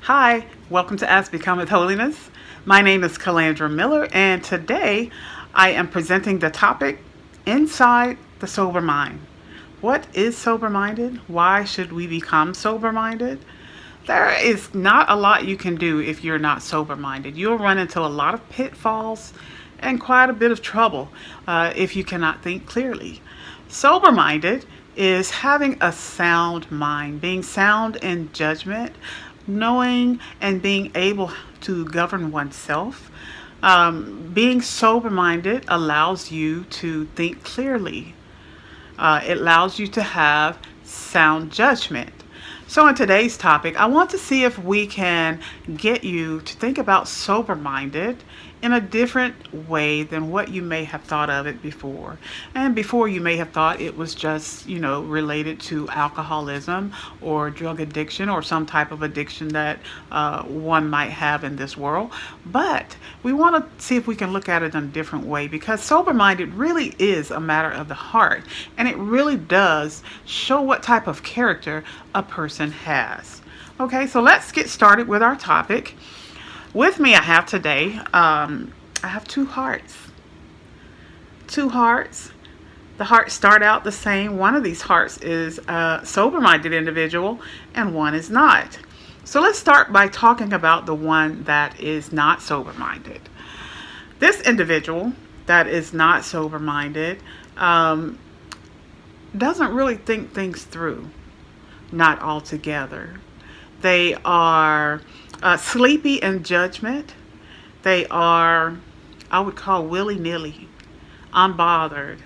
Hi, welcome to Becometh Holiness. My name is Calandra Miller, and today I am presenting the topic Inside the Sober Mind. What is sober minded? Why should we become sober minded? There is not a lot you can do if you're not sober minded. You'll run into a lot of pitfalls and quite a bit of trouble if you cannot think clearly. Sober minded is having a sound mind, being sound in judgment, knowing and being able to govern oneself. Being sober minded allows you to think clearly, it allows you to have sound judgment. So, in today's topic, I want to see if we can get you to think about sober minded in a different way than what you may have thought of it before. And before, you may have thought it was just, related to alcoholism or drug addiction or some type of addiction that one might have in this world. But we want to see if we can look at it in a different way, because sober minded really is a matter of the heart, and it really does show what type of character a person has. Okay, so let's get started with our topic. With me, I have today, I have two hearts. Two hearts. The hearts start out the same. One of these hearts is a sober-minded individual, and one is not. So let's start by talking about the one that is not sober-minded. This individual that is not sober-minded doesn't really think things through. Not altogether. They are sleepy in judgment. They are, I would call, willy-nilly, unbothered,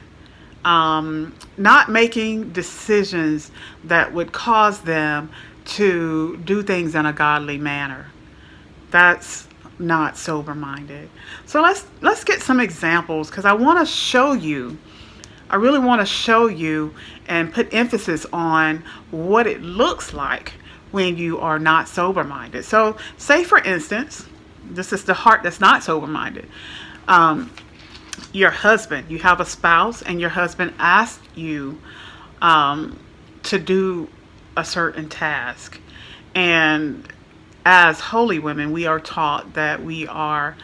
not making decisions that would cause them to do things in a godly manner. That's not sober-minded. So let's get some examples, because I want to show you. I really want to show you and put emphasis on what it looks like when you are not sober-minded. So, say for instance, this is the heart that's not sober-minded. Your husband, you have a spouse, and your husband asks you to do a certain task. And as holy women, we are taught that we are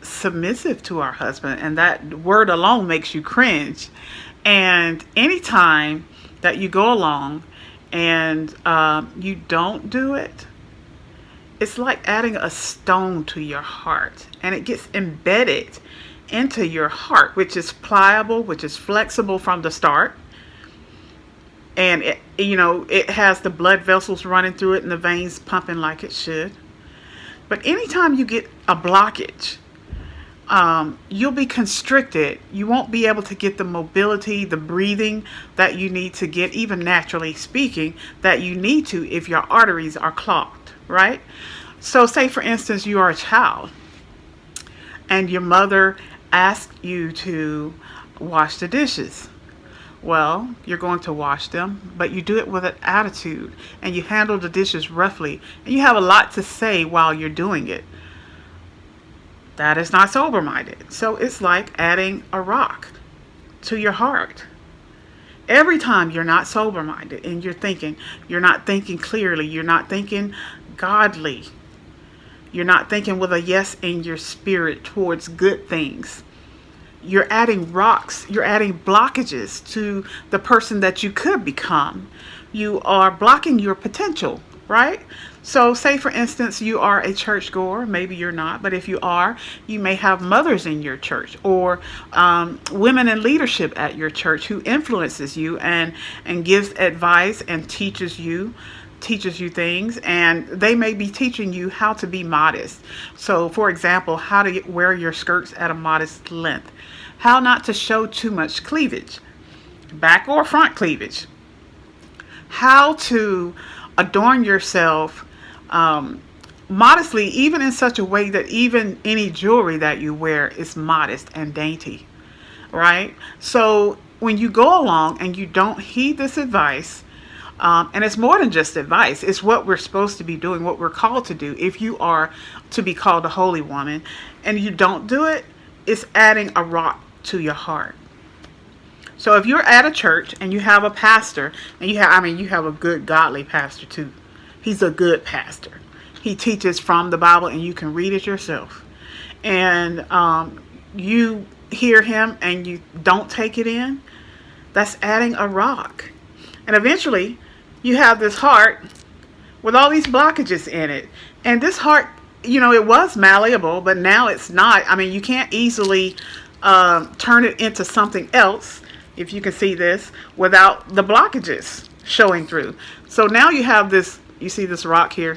submissive to our husband, and that word alone makes you cringe. And anytime that you go along and you don't do it, it's like adding a stone to your heart, and it gets embedded into your heart, which is pliable, which is flexible from the start, and it has the blood vessels running through it and the veins pumping like it should. But anytime you get a blockage, you'll be constricted. You won't be able to get the mobility, the breathing that you need to get, even naturally speaking, that you need to if your arteries are clogged, right? So say, for instance, you are a child and your mother asks you to wash the dishes. Well, you're going to wash them, but you do it with an attitude, and you handle the dishes roughly, and you have a lot to say while you're doing it. That is not sober-minded. So it's like adding a rock to your heart. Every time you're not sober-minded and you're not thinking clearly, you're not thinking godly, you're not thinking with a yes in your spirit towards good things. You're adding rocks, you're adding blockages to the person that you could become. You are blocking your potential, right? So say, for instance, you are a churchgoer. Maybe you're not, but if you are, you may have mothers in your church, or women in leadership at your church who influences you and gives advice and teaches you things, and they may be teaching you how to be modest. So, for example, how to wear your skirts at a modest length, how not to show too much cleavage, back or front cleavage, how to adorn yourself modestly, even in such a way that even any jewelry that you wear is modest and dainty, right? So when you go along and you don't heed this advice, and it's more than just advice, it's what we're supposed to be doing, what we're called to do. If you are to be called a holy woman and you don't do it, it's adding a rock to your heart. So if you're at a church and you have a pastor, and you have a good godly pastor too. He's a good pastor. he teaches from the Bible, and you can read it yourself. And you hear him and you don't take it in, that's adding a rock. And eventually, you have this heart with all these blockages in it. And this heart, it was malleable, but now it's not. I mean, you can't easily turn it into something else, if you can see this, without the blockages showing through. So now you have this, you see this rock here,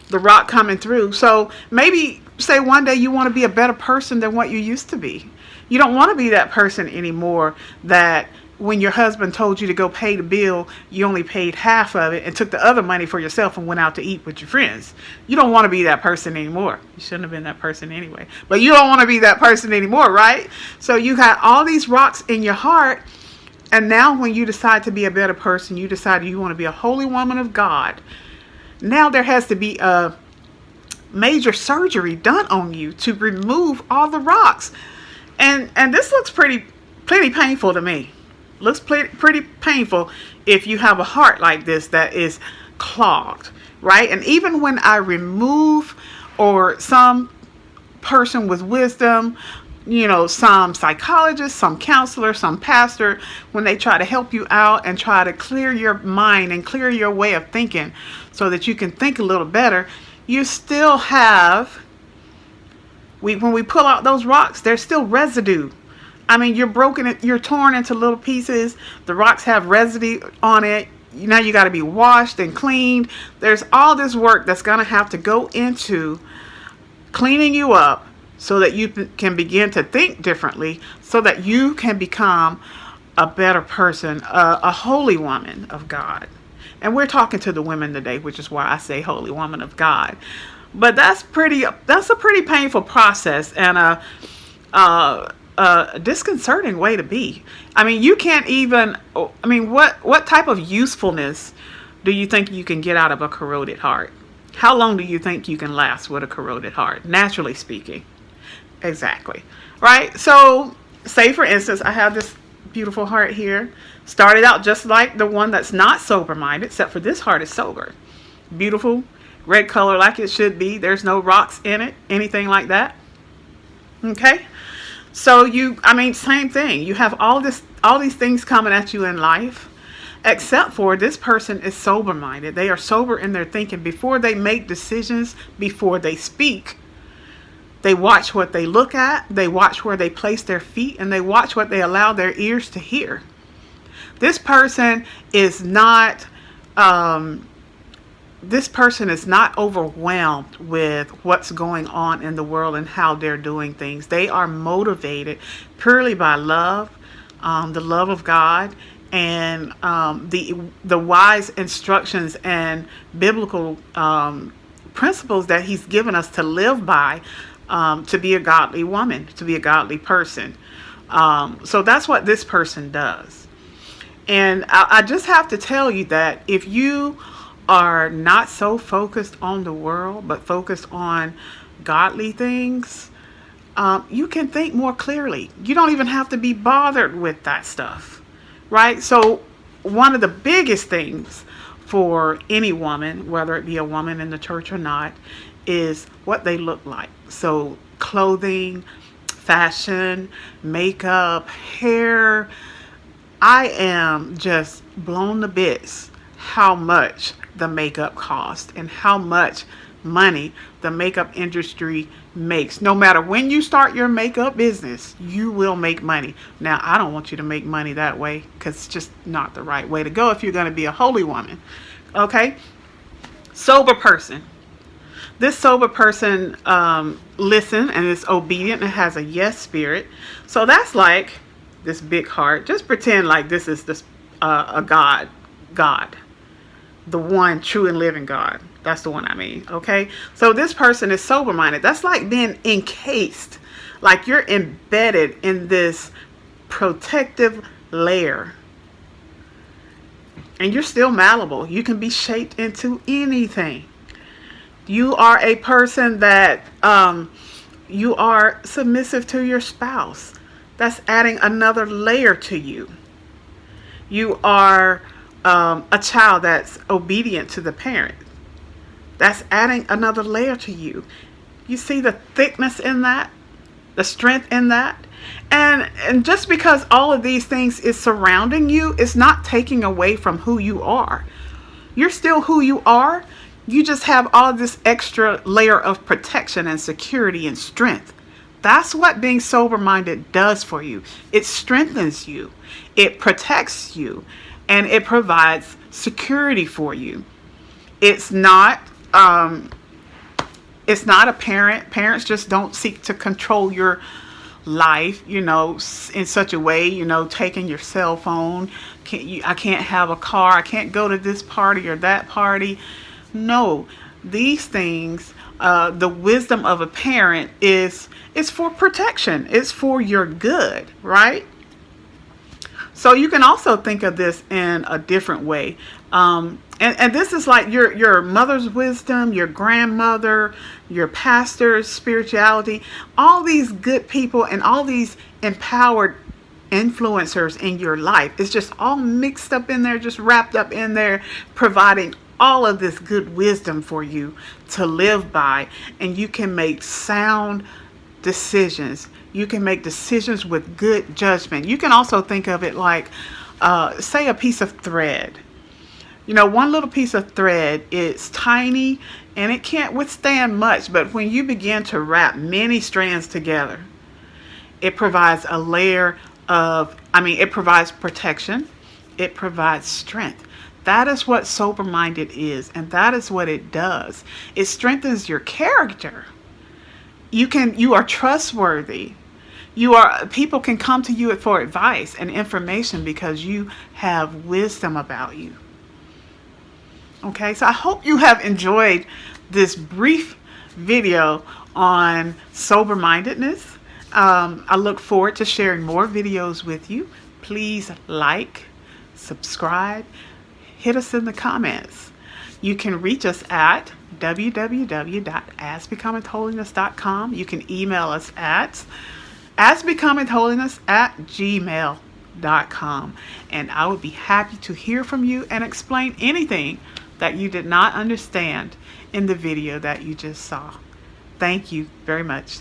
the rock coming through. So maybe say one day you want to be a better person than what you used to be. You don't want to be that person anymore that when your husband told you to go pay the bill, you only paid half of it and took the other money for yourself and went out to eat with your friends. You don't want to be that person anymore. You shouldn't have been that person anyway. But you don't want to be that person anymore, right? So you got all these rocks in your heart. And now when you decide to be a better person, you decide you want to be a holy woman of God. Now there has to be a major surgery done on you to remove all the rocks. And this looks pretty painful to me. Looks pretty painful if you have a heart like this that is clogged, right? And even when I remove, or some person with wisdom, some psychologist, some counselor, some pastor, when they try to help you out and try to clear your mind and clear your way of thinking so that you can think a little better, you still have, when we pull out those rocks, there's still residue. I mean, you're torn into little pieces. The rocks have residue on it. Now you got to be washed and cleaned. There's all this work that's going to have to go into cleaning you up so that you can begin to think differently, so that you can become a better person, a holy woman of God. And we're talking to the women today, which is why I say holy woman of God. But that's a pretty painful process, and a disconcerting way to be. I mean, you can't even, what type of usefulness do you think you can get out of a corroded heart? How long do you think you can last with a corroded heart, naturally speaking? Exactly. Right? So, say for instance, I have this beautiful heart here. Started out just like the one that's not sober-minded, except for this heart is sober. Beautiful, red color like it should be. There's no rocks in it, anything like that. Okay? So same thing. You have all these things coming at you in life, except for this person is sober-minded. They are sober in their thinking. Before they make decisions, before they speak, they watch what they look at, they watch where they place their feet, and they watch what they allow their ears to hear. This person is not overwhelmed with what's going on in the world and how they're doing things. They are motivated purely by love, the love of God, and the wise instructions and biblical principles that He's given us to live by, to be a godly woman, to be a godly person. So that's what this person does. And I just have to tell you that if you are not so focused on the world, but focused on godly things, you can think more clearly. You don't even have to be bothered with that stuff, right? So one of the biggest things for any woman, whether it be a woman in the church or not, is what they look like. So clothing, fashion, makeup, hair. I am just blown to bits how much the makeup costs and how much money the makeup industry makes. No matter when you start your makeup business, you will make money. Now, I don't want you to make money that way, because it's just not the right way to go if you're going to be a holy woman. Okay? Sober person. This sober person listen and is obedient and has a yes spirit. So that's like this big heart. Just pretend like this is a God, the one true and living God. That's the one I mean. Okay. So this person is sober minded. That's like being encased, like you're embedded in this protective layer, and you're still malleable. You can be shaped into anything. You are a person that you are submissive to your spouse. That's adding another layer to you. You are a child that's obedient to the parent. That's adding another layer to you. You see the thickness in that, the strength in that. And just because all of these things is surrounding you, it's not taking away from who you are. You're still who you are. You just have all this extra layer of protection and security and strength. That's what being sober-minded does for you. It strengthens you, it protects you, and it provides security for you. It's not a parent. Parents just don't seek to control your life, in such a way, taking your cell phone. I can't have a car. I can't go to this party or that party. No, these things, the wisdom of a parent is for protection. It's for your good, right? So you can also think of this in a different way. And this is like your mother's wisdom, your grandmother, your pastor's spirituality, all these good people and all these empowered influencers in your life. It's just all mixed up in there, just wrapped up in there, providing all of this good wisdom for you to live by. And you can make sound decisions. You can make decisions with good judgment. You can also think of it like, say, a piece of thread. One little piece of thread is tiny and it can't withstand much, but when you begin to wrap many strands together, it provides a layer of, it provides protection, it provides strength. That is what sober-minded is, and that is what it does. It strengthens your character. You are trustworthy. People can come to you for advice and information because you have wisdom about you. Okay, so I hope you have enjoyed this brief video on sober-mindedness. I look forward to sharing more videos with you. Please like, subscribe, hit us in the comments. You can reach us at www.asbecomethholiness.com. You can email us at asbecomethholiness@gmail.com. And I would be happy to hear from you and explain anything that you did not understand in the video that you just saw. Thank you very much.